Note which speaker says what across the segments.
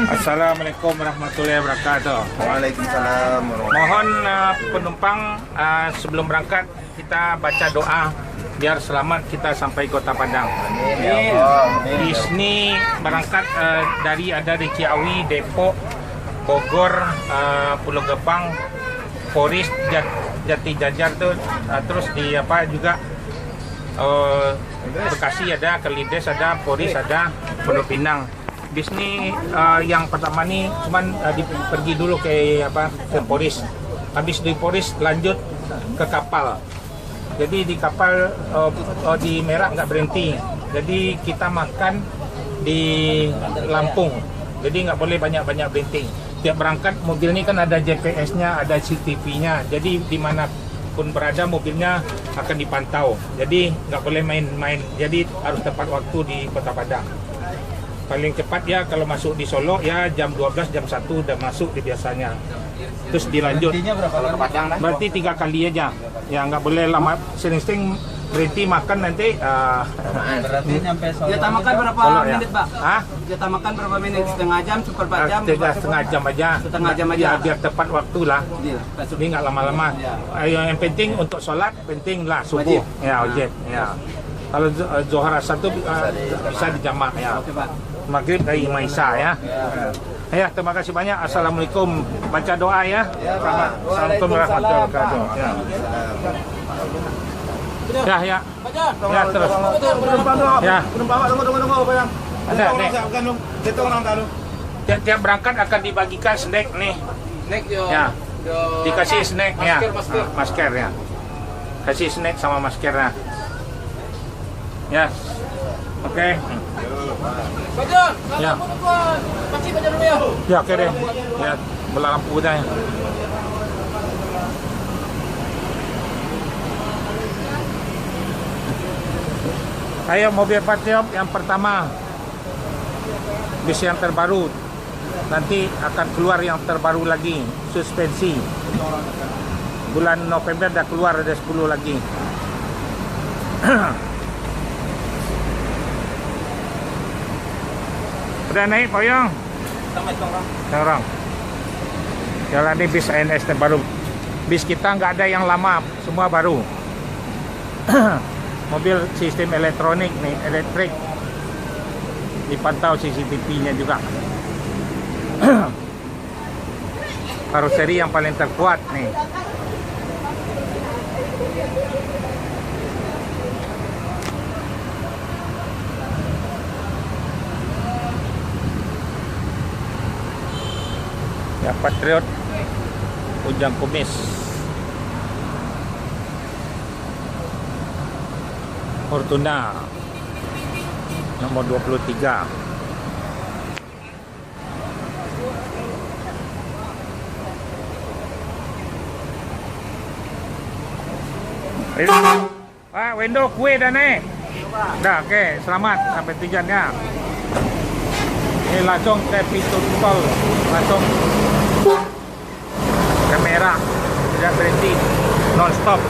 Speaker 1: Assalamualaikum warahmatullahi wabarakatuh.
Speaker 2: Waalaikumsalam.
Speaker 1: Mohon penumpang sebelum berangkat kita baca doa biar selamat kita sampai Kota Padang. Di sini berangkat ada di Ciawi, Depok, Bogor, Pulau Gebang, Poris, Jati Jajar tuh, terus di juga Bekasi ada, Kalides ada, Poris ada, Pondok Pinang. Di sini yang pertama nih cuman pergi dulu ke Poris. Habis di Poris lanjut ke kapal. Jadi di kapal di Merak nggak berhenti. Jadi kita makan di Lampung. Jadi nggak boleh banyak-banyak berhenti. Tiap berangkat mobil ini kan ada GPS-nya, ada CCTV-nya. Jadi dimanapun berada mobilnya akan dipantau. Jadi nggak boleh main-main. Jadi harus tepat waktu di Kota Padang. Paling cepat ya kalau masuk di Solo ya jam 12, jam 1 udah masuk di biasanya. Terus dilanjut. Berarti 3 kali aja. Ya nggak boleh lama, sering-sering berhenti makan nanti.
Speaker 3: Berarti nyampe Solo.
Speaker 4: Jatah makan berapa menit, Pak?
Speaker 1: Hah?
Speaker 4: Jatah makan berapa menit? Setengah jam, seperempat jam?
Speaker 1: Setengah jam aja.
Speaker 4: Setengah jam aja.
Speaker 1: Ya, biar tepat waktu lah. Jadi nggak lama-lama. Yang penting untuk sholat penting lah subuh.
Speaker 4: Wajib.
Speaker 1: Ya wajib. Ya. Kalau Zuhur Asar itu bisa dijamak ya.
Speaker 4: Oke, Pak.
Speaker 1: Maghrib dari Maisa ya. Ya, terima kasih banyak. Assalamualaikum. Baca doa ya. Assalamualaikum warahmatullahi wabarakatuh. Ya. Ya. Ya terus. Ya.
Speaker 2: Tunggu apa yang?
Speaker 1: Ada nih. Tiap berangkat akan dibagikan snack nih.
Speaker 4: Snack yo.
Speaker 1: Ya. Dikasih snack ya. Masker ya. Kasih snack sama maskernya. Ya. Oke.
Speaker 4: Bajar.
Speaker 1: Ya.
Speaker 4: Pakcik bajar dulu ya.
Speaker 1: Ya oke deh. Ya, bola lampu dah ya. Ayo mobil Patriot yang pertama. Bis yang terbaru. Nanti akan keluar yang terbaru lagi, suspensi. Bulan November dah keluar, ada 10 lagi. Udah naik Poyong? Sekarang. Jalan ini bis ANS terbaru. Bis kita nggak ada yang lama, semua baru. Mobil sistem elektronik nih, elektrik. Dipantau CCTV-nya juga. Karoseri yang paling terkuat nih. Ya, Patriot Ujang Kumis. Fortuna nomor 23. Pak, window kue dah naik. Dah, oke, selamat sampai tujuannya. Ini langsung ke pintu tol, langsung ke Merah, tidak berhenti, non stop.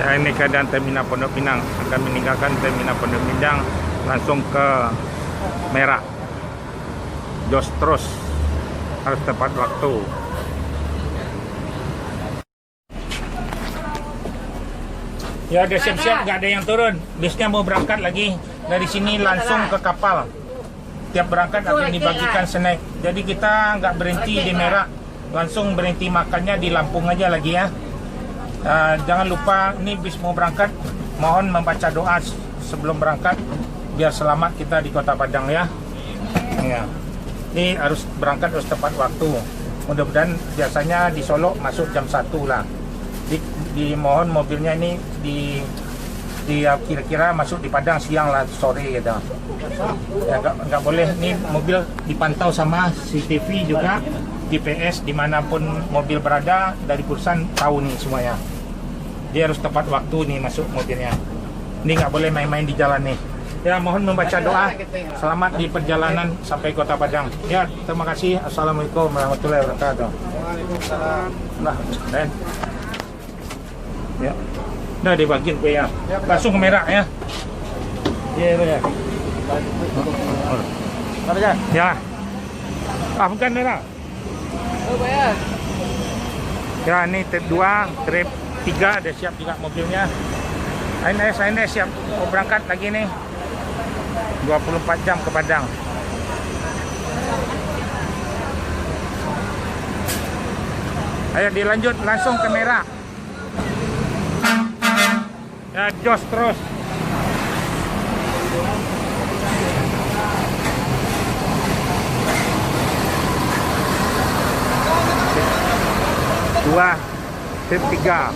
Speaker 1: Ya, ini keadaan terminal Pondok Pinang, akan meninggalkan terminal Pondok Pinang langsung ke Merah. Jos terus, harus tepat waktu. Ya udah siap-siap, nggak ada yang turun. Bisnya mau berangkat lagi. Dari sini langsung ke kapal. Tiap berangkat akan dibagikan snack. Jadi kita nggak berhenti di Merak, langsung berhenti makannya di Lampung aja lagi ya. Jangan lupa, ini bis mau berangkat, mohon membaca doa sebelum berangkat biar selamat kita di Kota Padang ya. Ya. Ini harus berangkat harus tepat waktu. Mudah-mudahan biasanya di Solo masuk jam 1 lah. Dimohon mobilnya ini kira-kira masuk di Padang siang lah, sore gitu. Ya nggak boleh, nih mobil dipantau sama CCTV juga, GPS dimanapun mobil berada, dari perusahaan tahu nih semuanya. Dia harus tepat waktu nih masuk mobilnya. Ini nggak boleh main-main di jalan nih. Ya, mohon membaca doa. Selamat di perjalanan sampai Kota Padang. Ya, terima kasih. Assalamualaikum warahmatullahi wabarakatuh.
Speaker 4: Waalaikumsalam.
Speaker 1: Nah, dan ya. Nah dibagiin gue ya. Langsung ke merah ya. Iya ya.
Speaker 3: Apa aja?
Speaker 1: Ya. Ah bukan merah.
Speaker 4: Oh, bayar.
Speaker 1: Ya ini trip 2, trip 3 ada siap juga mobilnya. ANS siap mau berangkat lagi nih. 24 jam ke Padang. Ayo dilanjut langsung ke merah. Ya jos terus. Dua, trip 3.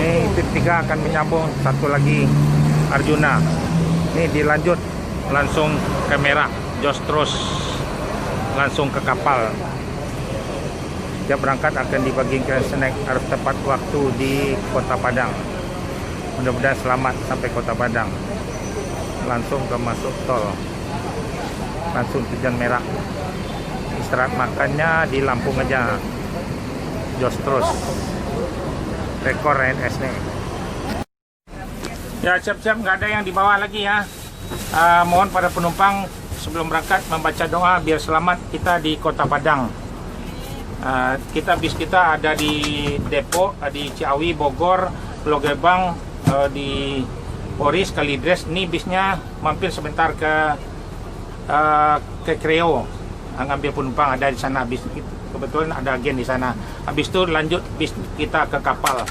Speaker 1: Nih trip 3 akan menyambung satu lagi Arjuna. Nih dilanjut langsung ke merah, jos terus langsung ke kapal. Setiap berangkat akan dibagikan snack, harus tepat waktu di Kota Padang. Mudah-mudahan selamat sampai Kota Padang. Langsung ke masuk tol, langsung tujuan merah. Istirahat makannya di Lampung aja. Jos terus. Rekor ANS nih. Ya siap-siap, nggak ada yang dibawa lagi ya. Mohon pada penumpang sebelum berangkat membaca doa biar selamat kita di Kota Padang. Bis kita ada di Depok, di Ciawi, Bogor, Pulau Gebang, di Poris, Kalidres. Ini bisnya mampir sebentar ke Kreo, ngambil penumpang ada di sana. Bis kebetulan ada agen di sana. Habis itu lanjut bis kita ke kapal.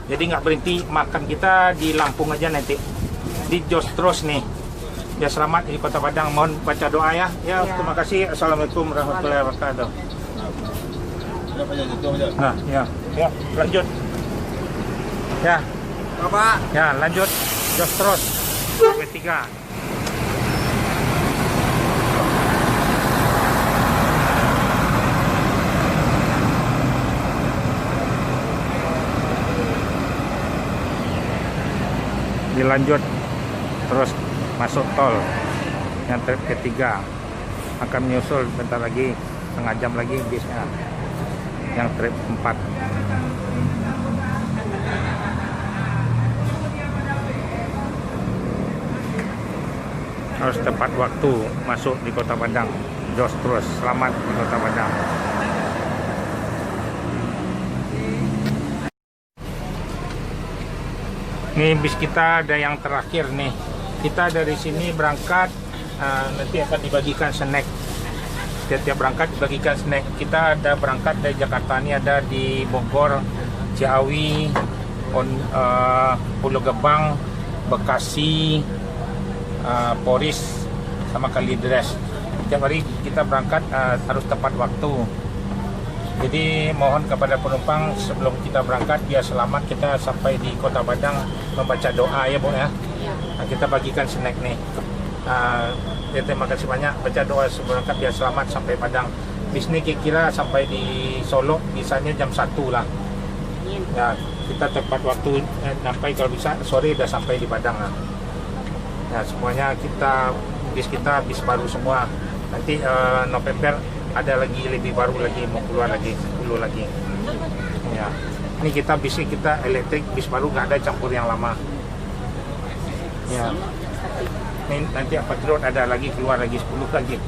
Speaker 1: Jadi nggak berhenti, makan kita di Lampung aja nanti. Di jos terus nih. Ya selamat di Kota Padang. Mohon baca doa ya. Ya terima kasih. Assalamualaikum warahmatullahi wabarakatuh. Nah, ya, lanjut. Ya,
Speaker 4: Bapak.
Speaker 1: ya lanjut. Jos terus. Ketiga. Dilanjut terus masuk tol. Yang trip ketiga akan menyusul bentar lagi, setengah jam lagi bisnya. Yang trip 4. Harus tepat waktu masuk di Kota Padang. Jos terus, selamat di Kota Padang. Nih bis kita ada yang terakhir nih. Kita dari sini berangkat, nanti akan dibagikan snack. Setiap berangkat dibagikan snack. Kita ada berangkat dari Jakarta, ini ada di Bogor, Ciawi, Pulau Gebang, Bekasi, Poris, sama Kalidres. Setiap hari kita berangkat harus tepat waktu. Jadi mohon kepada penumpang sebelum kita berangkat biar selamat kita sampai di Kota Padang membaca doa ya Bu ya. Nah, kita bagikan snack nih. Terima kasih banyak, baca doa sebelum berangkat biar selamat sampai Padang. Bis ini kira-kira sampai di Solo bisanya jam 1 lah. Ya, kita tepat waktu sampai, kalau bisa sore udah sampai di Padang lah. Ya, semuanya bis kita bis baru semua. Nanti November ada lagi lebih baru lagi, mau keluar lagi 10 lagi. Ya, ini bis kita elektrik, bis baru, nggak ada campur yang lama. Ya, ini nanti Patriot ada lagi keluar lagi 10 lagi.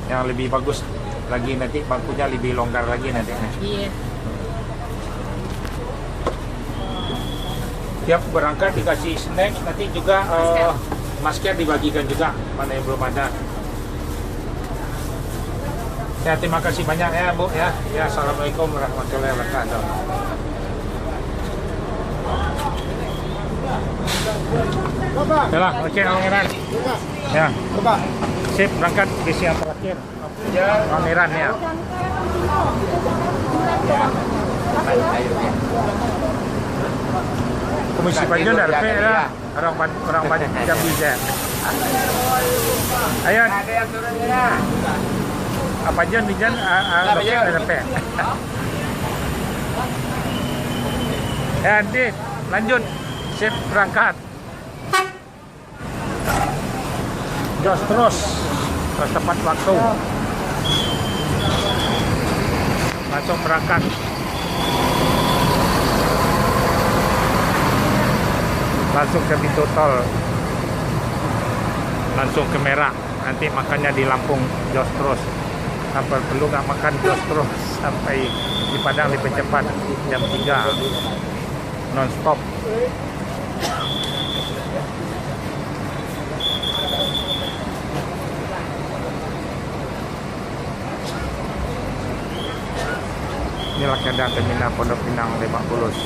Speaker 1: Yang lebih bagus lagi, nanti bangkunya lebih longgar lagi nanti.
Speaker 5: Iya.
Speaker 1: Tiap berangkat dikasih snack, nanti juga masker dibagikan juga mana yang belum ada. Ya, terima kasih banyak ya Bu ya. Ya, assalamualaikum warahmatullahi wabarakatuh. Ya lah, oke Pangeran. Ya. Sip, berangkat bis yang terakhir. Ya, Pangeran ya. Komisi Pajak dari Pera, orang banyak Jambi ya. Ayo.
Speaker 4: Ada yang turunnya.
Speaker 1: Apa aja di jalan ada P. Ya, Dit, lanjut. Sip, berangkat. Jos terus tepat waktu. Langsung berangkat. langsung ke pintu tol, langsung ke Merak. Nanti makannya di Lampung jos terus. Apa perlu nggak makan jos terus sampai di Padang lebih cepat jam 3 non-stop. Inilah keadaan terminal Pondok Pinang Lebak Bulus.